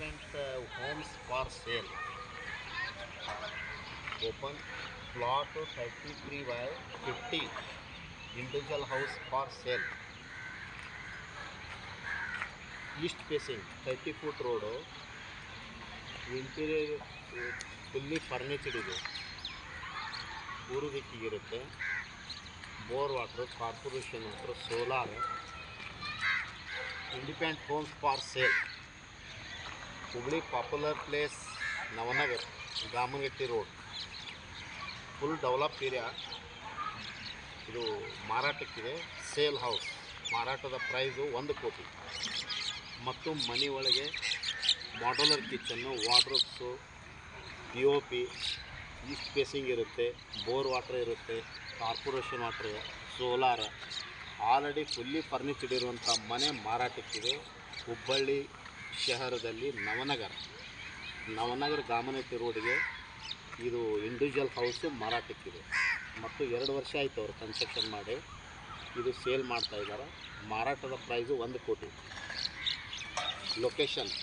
significant homes for sale. Open plot 33 by 50 individual house for sale. East facing 30-foot road. Interior fully furnished ಇದೆ. ಮೂರು ದಿಕ್ಕಿಗಿರುತ್ತೆ. Bore water, corporation water, solar. Independent homes for sale. Hubli popular place Navanagar, Gamanagatti road. Full develop area. ಇದು ಮಾರಾಟಕ್ಕಿದೆ. Sale house. ಮಾರಾಟದ price 1 ಕೋಟಿ. ಮತ್ತು ಮನೆ ಒಳಗೆ modular kitchen, wardrobes, POP, east facing ಇರುತ್ತೆ, ಬೋರ್ ವಾಟರ್ ಇರುತ್ತೆ, corporation water, solar. Already fully furnitured ಇರುವಂಥ ಮನೆ ಮಾರಾಟಕ್ಕಿದೆ. ಹುಬ್ಬಳ್ಳಿ ಶಹರದಲ್ಲಿ ನವನಗರ ಗಾಮನಟ್ಟಿ ರೋಡ್ಗೆ ಇದು ಇಂಡಿವಿಜುವಲ್ ಹೌಸು ಮಾರಾಟಕ್ಕಿದೆ. ಮತ್ತು 2 ವರ್ಷ ಆಯಿತು ಅವರು ಕನ್ಸ್ಟ್ರಕ್ಷನ್ ಮಾಡಿ. ಇದು ಸೇಲ್ ಮಾಡ್ತಾಯಿದ್ದಾರೆ. ಮಾರಾಟದ ಪ್ರೈಸು 1 ಕೋಟಿ. ಲೊಕೇಶನ್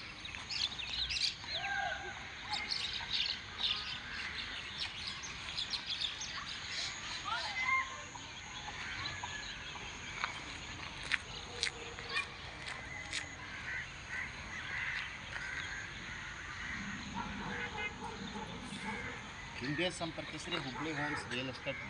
ಹಿಂದೆ ಸಂಪರ್ಕಿಸಿರಿ ಹುಬ್ಳಿ ಹೋಮ್ಸ್ ರಿಯಲ್ ಎಸ್ಟೇಟ್.